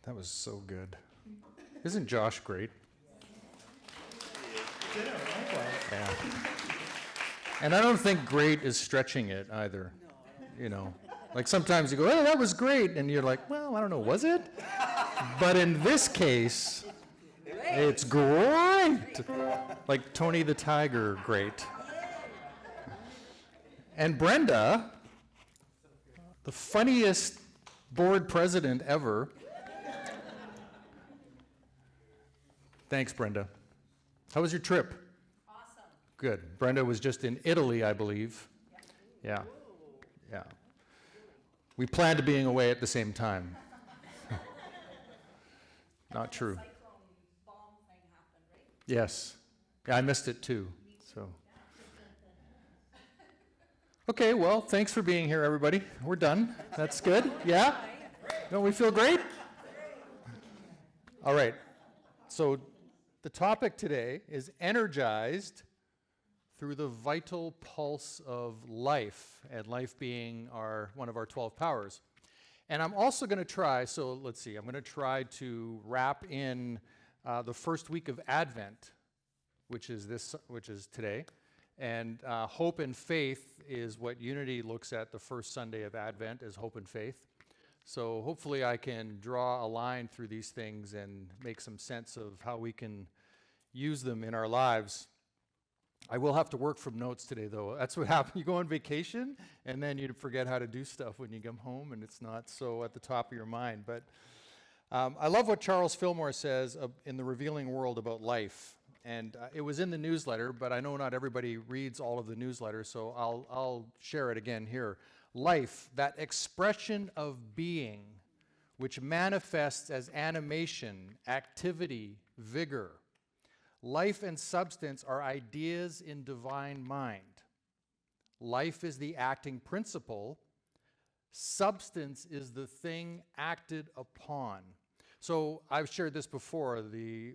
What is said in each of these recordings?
That was so good. Isn't Josh great? Yeah. And I don't think great is stretching it either. You know, like sometimes you go, oh, that was great. And you're like, well, I don't know, was it? But in this case, it's great. Like Tony the Tiger, great. And Brenda, the funniest board president ever. Thanks, Brenda. How was your trip? Awesome. Good. Brenda was just in Italy, I believe. Yeah. Yeah. We planned to being away at the same time. Not true. Cyclone bomb thing happened, right? Yes. Yeah, I missed it too. So. Okay, well, thanks for being here, everybody. We're done. That's good. Yeah? Don't we feel great? All right. So the topic today is energized through the vital pulse of life, and life being one of our 12 powers. And I'm also going to try, so let's see, I'm going to try to wrap in the first week of Advent, which is today. And hope and faith is what Unity looks at the first Sunday of Advent, as hope and faith. So hopefully I can draw a line through these things and make some sense of how we can use them in our lives. I will have to work from notes today, though. That's what happens. You go on vacation, and then you forget how to do stuff when you come home, and it's not so at the top of your mind. But I love what Charles Fillmore says in The Revealing World about life. And it was in the newsletter, but I know not everybody reads all of the newsletter, so I'll share it again here. Life, that expression of being, which manifests as animation, activity, vigor. Life and substance are ideas in divine mind. Life is the acting principle. Substance is the thing acted upon. So I've shared this before, the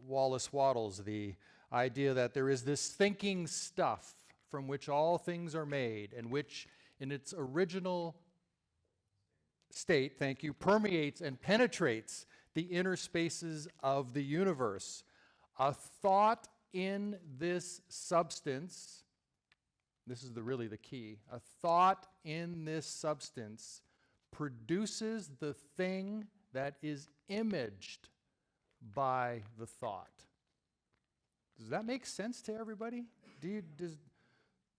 Wallace Wattles, the idea that there is this thinking stuff from which all things are made, and which in its original state, thank you, permeates and penetrates the inner spaces of the universe. A thought in this substance, this is really the key, a thought in this substance produces the thing that is imaged by the thought. Does that make sense to everybody?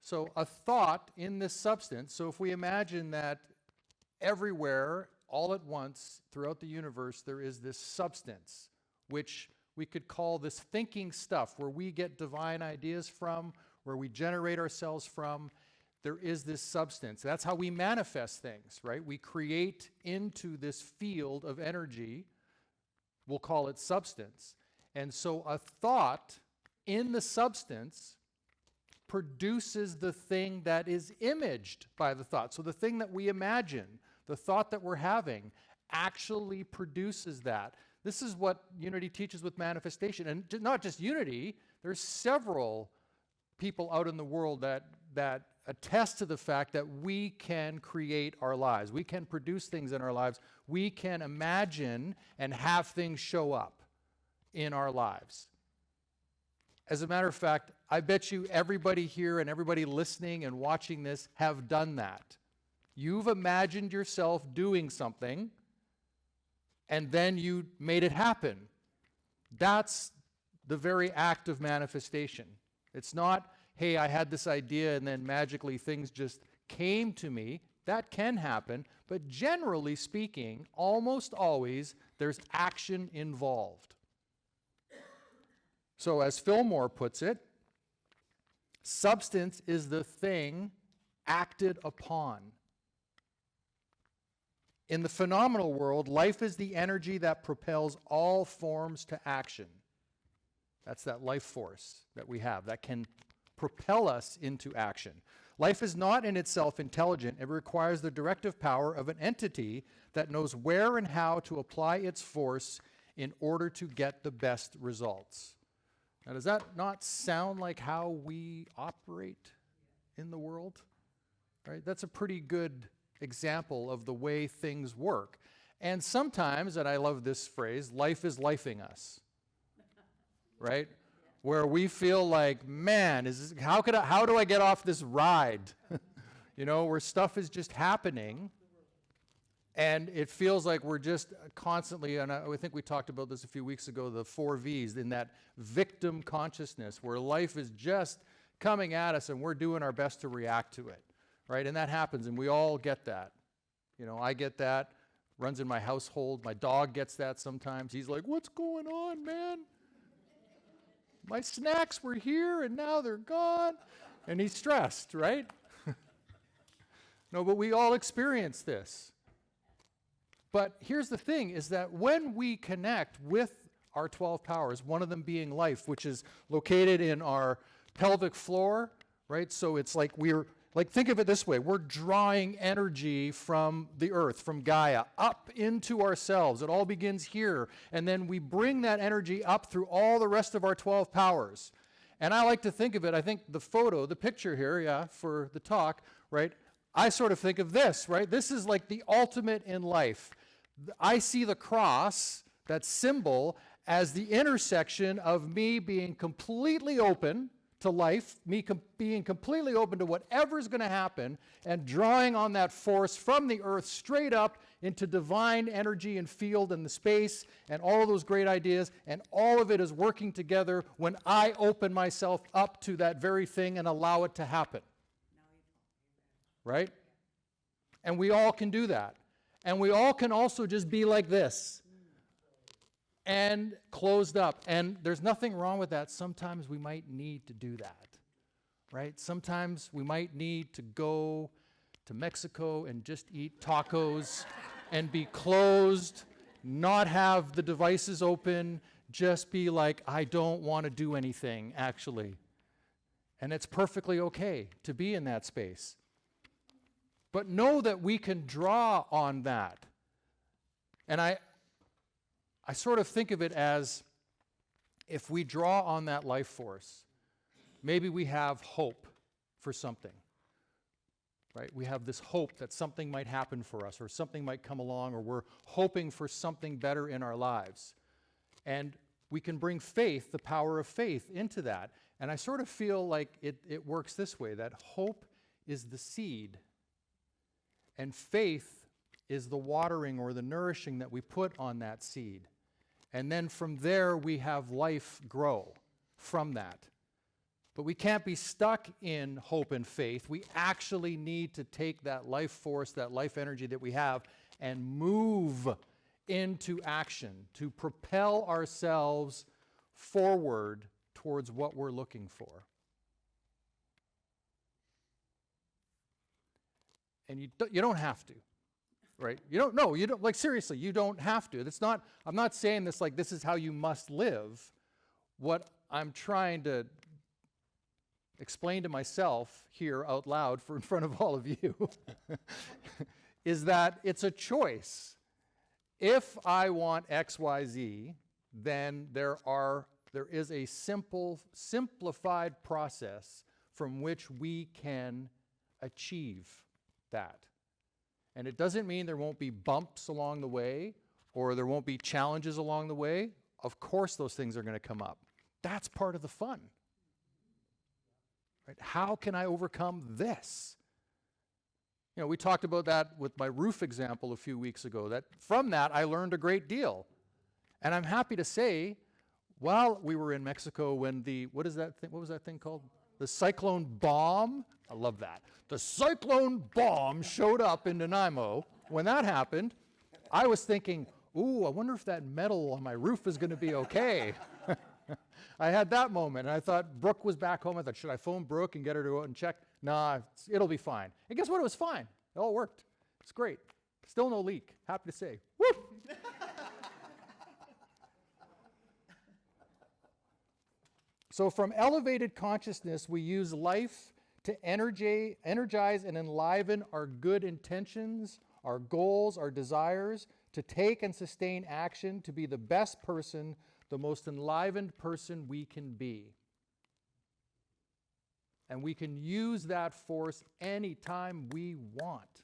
So a thought in this substance, so if we imagine that everywhere, all at once, throughout the universe, there is this substance, which we could call this thinking stuff, where we get divine ideas from, where we generate ourselves from. There is this substance. That's how we manifest things, right? We create into this field of energy. We'll call it substance. And so a thought in the substance produces the thing that is imaged by the thought. So the thing that we imagine, the thought that we're having, actually produces that. This is what Unity teaches with manifestation. And not just Unity, there's several people out in the world that attest to the fact that we can create our lives. We can produce things in our lives. We can imagine and have things show up in our lives. As a matter of fact, I bet you everybody here and everybody listening and watching this have done that. You've imagined yourself doing something, and then you made it happen. That's the very act of manifestation. It's not, hey, I had this idea and then magically things just came to me. That can happen, but generally speaking, almost always, there's action involved. So as Fillmore puts it, substance is the thing acted upon. In the phenomenal world, life is the energy that propels all forms to action. That's that life force that we have that can propel us into action. Life is not in itself intelligent. It requires the directive power of an entity that knows where and how to apply its force in order to get the best results. Now, does that not sound like how we operate in the world? Right? That's a pretty good example of the way things work. And sometimes, and I love this phrase, life is lifing us, right? Where we feel like, man, how do I get off this ride? Where stuff is just happening, and it feels like we're just constantly, and I think we talked about this a few weeks ago, the 4 V's, in that victim consciousness, where life is just coming at us and we're doing our best to react to it, right? And that happens, and we all get that. I get that. Runs in my household. My dog gets that sometimes. He's like, what's going on, man? My snacks were here and now they're gone. And he's stressed, right? No, but we all experience this. But here's the thing, is that when we connect with our 12 powers, one of them being life, which is located in our pelvic floor, right? So it's like think of it this way. We're drawing energy from the earth, from Gaia, up into ourselves. It all begins here. And then we bring that energy up through all the rest of our 12 powers. And I like to think of it, I think the picture here, for the talk, right? I sort of think of this, right? This is like the ultimate in life. I see the cross, that symbol, as the intersection of me being completely open to life, me being completely open to whatever's going to happen, and drawing on that force from the earth straight up into divine energy and field and the space and all of those great ideas, and all of it is working together when I open myself up to that very thing and allow it to happen. Right? And we all can do that. And we all can also just be like this and closed up. And there's nothing wrong with that. Sometimes we might need to do that, right? Sometimes we might need to go to Mexico and just eat tacos and be closed, not have the devices open, just be like, I don't want to do anything, actually. And it's perfectly okay to be in that space. But know that we can draw on that. And I sort of think of it as, if we draw on that life force, maybe we have hope for something, right? We have this hope that something might happen for us, or something might come along, or we're hoping for something better in our lives. And we can bring faith, the power of faith, into that. And I sort of feel like it works this way, that hope is the seed, and faith is the watering or the nourishing that we put on that seed. And then from there, we have life grow from that. But we can't be stuck in hope and faith. We actually need to take that life force, that life energy that we have, and move into action to propel ourselves forward towards what we're looking for. And you don't have to. Right? You don't, like, seriously, you don't have to. I'm not saying this like this is how you must live. What I'm trying to explain to myself here out loud in front of all of you is that it's a choice. If I want X, Y, Z, then there is a simplified process from which we can achieve that. And it doesn't mean there won't be bumps along the way, or there won't be challenges along the way. Of course those things are going to come up. That's part of the fun. Right? How can I overcome this? We talked about that with my roof example a few weeks ago. That from that I learned a great deal. And I'm happy to say, while we were in Mexico when what was that thing called? The cyclone bomb. I love that. The cyclone bomb showed up in Nanaimo. When that happened, I was thinking, ooh, I wonder if that metal on my roof is going to be okay. I had that moment, and I thought Brooke was back home. I thought, should I phone Brooke and get her to go out and check? Nah, it'll be fine. And guess what? It was fine. It all worked. It's great. Still no leak. Happy to say. Woo! So from elevated consciousness, we use life to energize and enliven our good intentions, our goals, our desires, to take and sustain action, to be the best person, the most enlivened person we can be. And we can use that force anytime we want.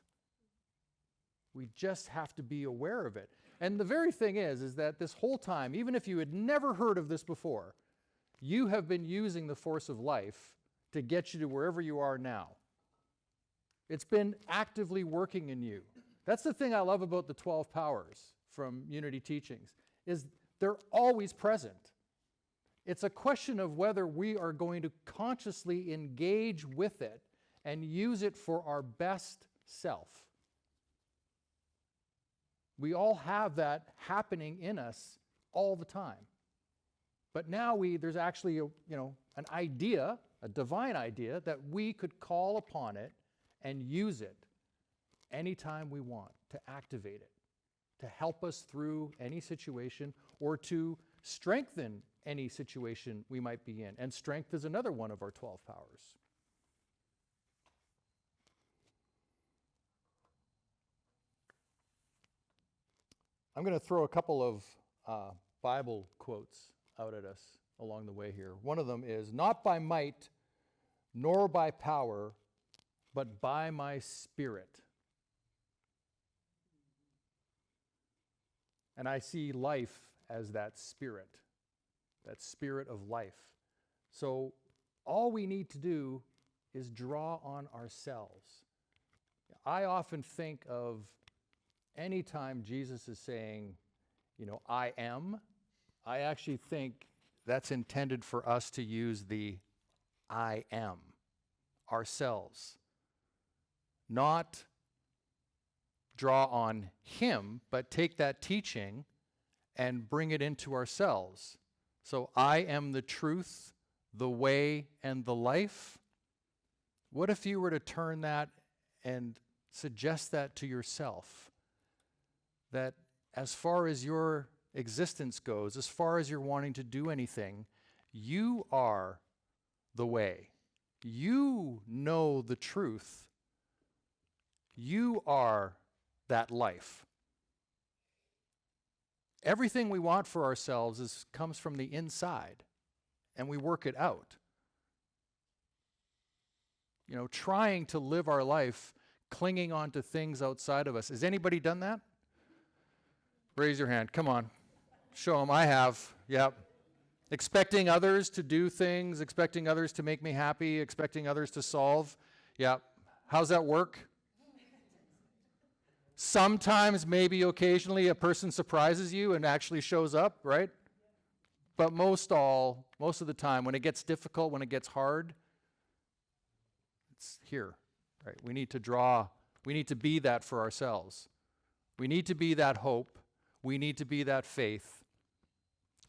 We just have to be aware of it. And the very thing is that this whole time, even if you had never heard of this before, you have been using the force of life to get you to wherever you are now. It's been actively working in you. That's the thing I love about the 12 powers from Unity teachings, is they're always present. It's a question of whether we are going to consciously engage with it and use it for our best self. We all have that happening in us all the time. But now there's actually an idea, a divine idea, that we could call upon it and use it anytime we want to activate it, to help us through any situation or to strengthen any situation we might be in. And strength is another one of our 12 powers. I'm going to throw a couple of Bible quotes out at us along the way here. One of them is, "Not by might, nor by power, but by my Spirit." And I see life as that spirit of life. So all we need to do is draw on ourselves. I often think of any time Jesus is saying, I am, I actually think that's intended for us to use the I am, ourselves. Not draw on him, but take that teaching and bring it into ourselves. So I am the truth, the way, and the life. What if you were to turn that and suggest that to yourself? That as far as your existence goes, as far as you're wanting to do anything, you are the way. You know the truth. You are that life. Everything we want for ourselves comes from the inside, and we work it out. Trying to live our life clinging on to things outside of us. Has anybody done that? Raise your hand. Come on. Show them. I have. Yep. Expecting others to do things, expecting others to make me happy, expecting others to solve. Yep. How's that work? Sometimes, maybe occasionally, a person surprises you and actually shows up, right? But most of the time, when it gets difficult, when it gets hard, it's here, right? We need to be that for ourselves. We need to be that hope. We need to be that faith.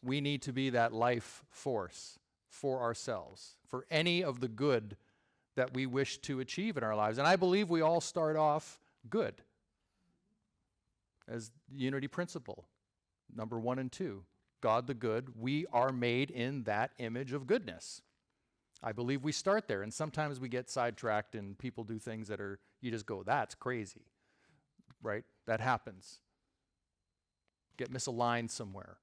We need to be that life force for ourselves, for any of the good that we wish to achieve in our lives. And I believe we all start off good, as the unity principle, number 1 and 2. God the good, we are made in that image of goodness. I believe we start there, and sometimes we get sidetracked and people do things that you just go, that's crazy, right? That happens. Get misaligned somewhere.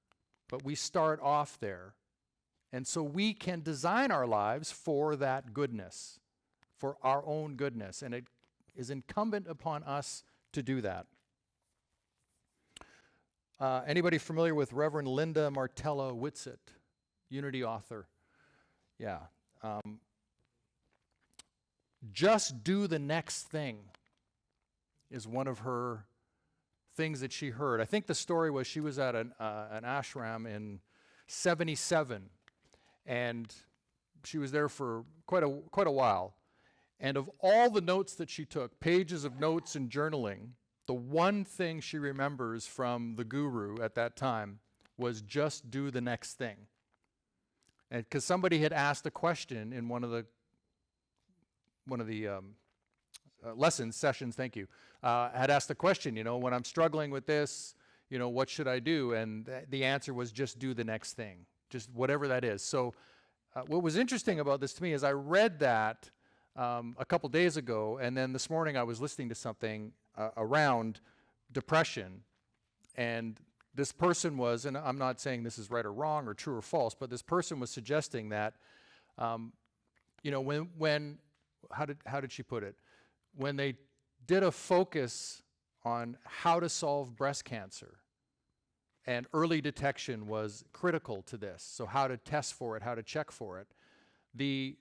But we start off there, and so we can design our lives for that goodness, for our own goodness, and it is incumbent upon us to do that. Anybody familiar with Reverend Linda Martella Whitsett, Unity author? Yeah. Just do the next thing is one of her things that she heard. I think the story was she was at an ashram in 77, and she was there for quite a while. And of all the notes that she took, pages of notes and journaling, the one thing she remembers from the guru at that time was just do the next thing. And because somebody had asked a question in one of the lessons, sessions, thank you, had asked the question, when I'm struggling with this, what should I do? And the answer was just do the next thing, just whatever that is. So what was interesting about this to me is I read that a couple days ago, and then this morning I was listening to something around depression, and this person was, and I'm not saying this is right or wrong or true or false, but this person was suggesting that, when how did she put it? When they did a focus on how to solve breast cancer. And early detection was critical to this. So how to test for it, how to check for it. The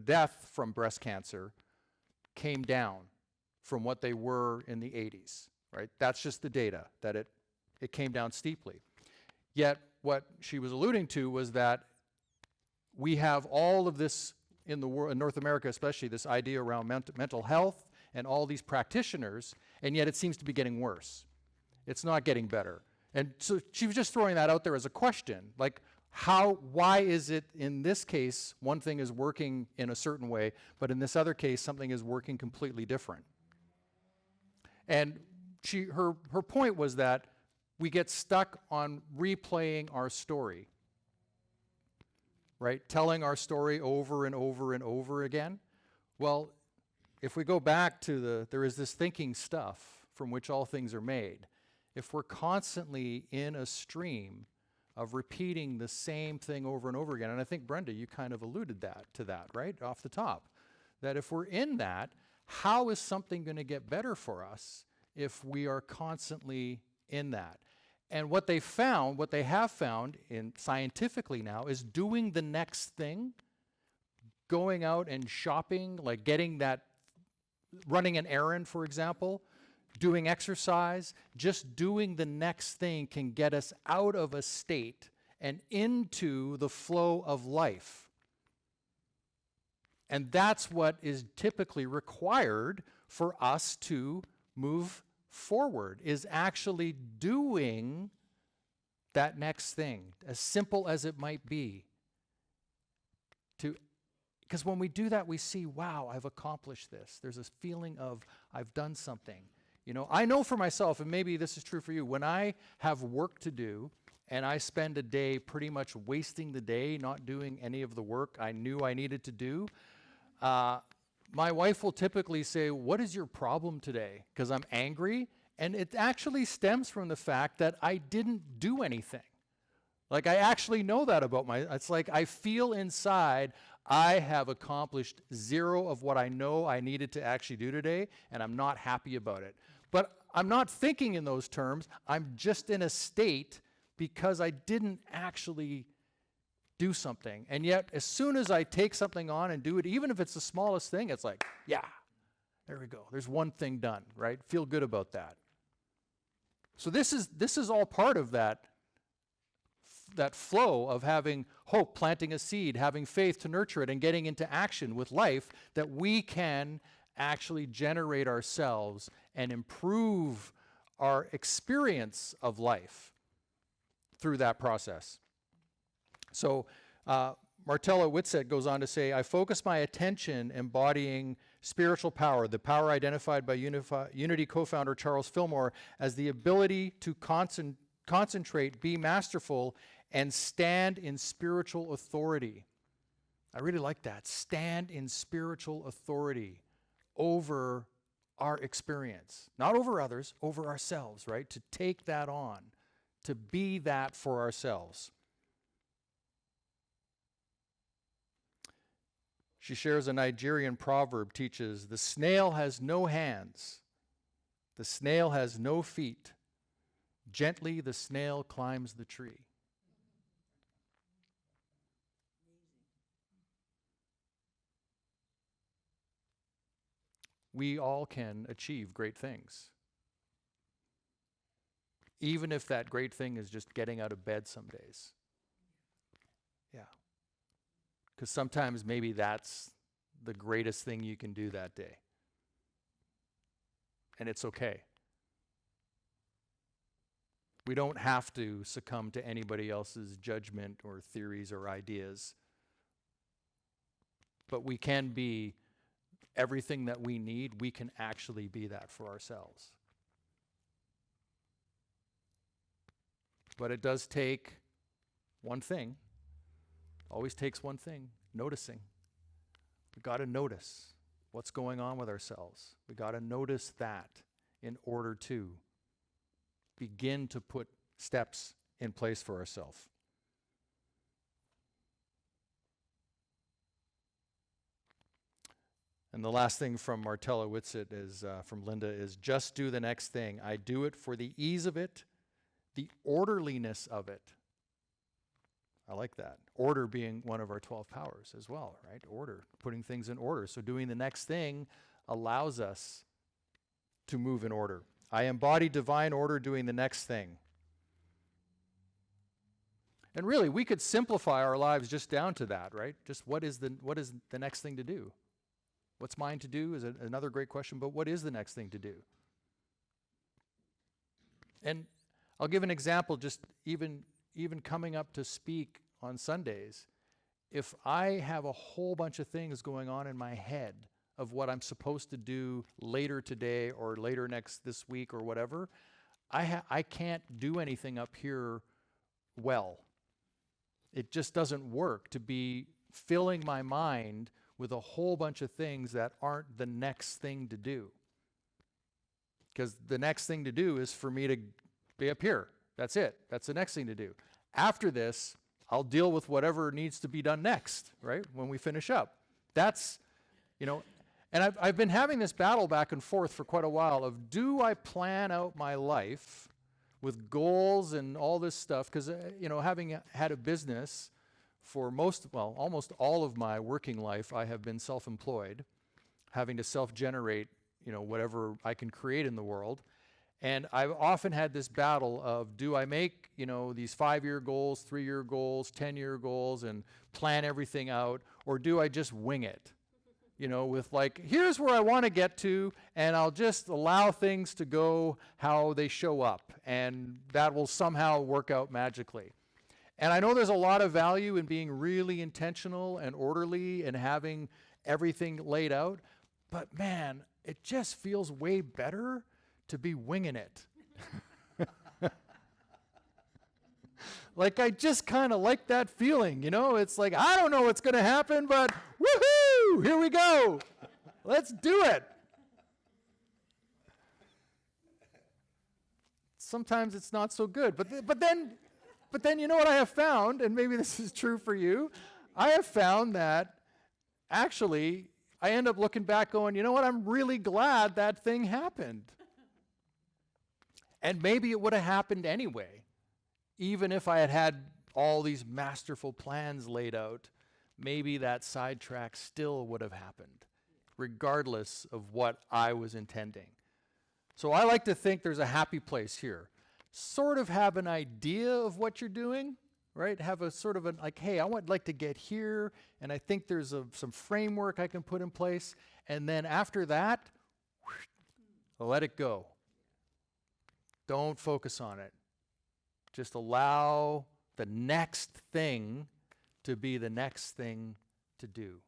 death from breast cancer came down from what they were in the 80s, right? That's just the data, that it came down steeply. Yet what she was alluding to was that we have all of this in the world, in North America especially, this idea around mental health and all these practitioners, and yet it seems to be getting worse. It's not getting better. And so she was just throwing that out there as a question, like why is it in this case one thing is working in a certain way, but in this other case something is working completely different? And her point was that we get stuck on replaying our story, right? Telling our story over and over and over again. Well, if we go back to there is this thinking stuff from which all things are made. If we're constantly in a stream of repeating the same thing over and over again, and I think, Brenda, you kind of alluded to that, right, off the top, that if we're in that, how is something going to get better for us if we are constantly in that? And what they have found in scientifically now is doing the next thing, going out and shopping, like running an errand, for example, doing exercise, just doing the next thing can get us out of a state and into the flow of life. And that's what is typically required for us to move forward, is actually doing that next thing, as simple as it might be. Because when we do that, we see, wow, I've accomplished this. There's this feeling of I've done something. You know, I know for myself, and maybe this is true for you, when I have work to do and I spend a day pretty much wasting the day, not doing any of the work I knew I needed to do, my wife will typically say, "What is your problem today?" Because I'm angry. And it actually stems from the fact that I didn't do anything. Like, I actually know that about it's like I feel inside I have accomplished zero of what I know I needed to actually do today, and I'm not happy about it. But I'm not thinking in those terms. I'm just in a state because I didn't actually do something. And yet, as soon as I take something on and do it, even if it's the smallest thing, it's like, yeah, there we go. There's one thing done, right? Feel good about that. So this is all part of that flow of having hope, planting a seed, having faith to nurture it, and getting into action with life, that we can actually generate ourselves and improve our experience of life through that process. So Martella Whitsett goes on to say, I focus my attention embodying spiritual power, the power identified by Unity co-founder Charles Fillmore as the ability to concentrate, be masterful, and stand in spiritual authority. I really like that. Stand in spiritual authority over our experience. Not over others, over ourselves, right? To take that on, to be that for ourselves. She shares a Nigerian proverb, teaches, the snail has no hands, the snail has no feet. Gently the snail climbs the tree. We all can achieve great things. Even if that great thing is just getting out of bed some days. Yeah. Because sometimes maybe that's the greatest thing you can do that day. And it's okay. We don't have to succumb to anybody else's judgment or theories or ideas. But we can be everything that we need. We can actually be that for ourselves. But it does take one thing. Always takes one thing, noticing. We got to notice what's going on with ourselves. We got to notice that in order to begin to put steps in place for ourselves. And the last thing from Martella Whitsitt is, from Linda, is just do the next thing. I do it for the ease of it, the orderliness of it. I like that. Order being one of our 12 powers as well, right? Order, putting things in order. So doing the next thing allows us to move in order. I embody divine order doing the next thing. And really, we could simplify our lives just down to that, right? Just what is the next thing to do? What's mine to do is another great question, but what is the next thing to do? And I'll give an example, just even coming up to speak on Sundays. If I have a whole bunch of things going on in my head of what I'm supposed to do later today or later this week or whatever, I can't do anything up here well. It just doesn't work to be filling my mind with a whole bunch of things that aren't the next thing to do. Because the next thing to do is for me to be up here. That's it. That's the next thing to do. After this, I'll deal with whatever needs to be done next, right? When we finish up. That's, and I've been having this battle back and forth for quite a while of, do I plan out my life with goals and all this stuff? Because, having had a business for almost all of my working life, I have been self-employed, having to self-generate, whatever I can create in the world. And I've often had this battle of, do I make, these 5-year goals, 3-year goals, 10-year goals, and plan everything out, or do I just wing it? With like, here's where I want to get to, and I'll just allow things to go how they show up, and that will somehow work out magically. And I know there's a lot of value in being really intentional and orderly and having everything laid out, but man, it just feels way better to be winging it. Like, I just kind of like that feeling, It's like, I don't know what's going to happen, but woohoo, here we go. Let's do it. Sometimes it's not so good, but then you know what I have found, and maybe this is true for you, I have found that actually I end up looking back going, you know what, I'm really glad that thing happened. And maybe it would have happened anyway, even if I had had all these masterful plans laid out, maybe that sidetrack still would have happened, regardless of what I was intending. So I like to think there's a happy place here. Sort of have an idea of what you're doing, right? Have a sort of like, hey, I would like to get here, and I think there's some framework I can put in place, and then after that, let it go. Don't focus on it. Just allow the next thing to be the next thing to do.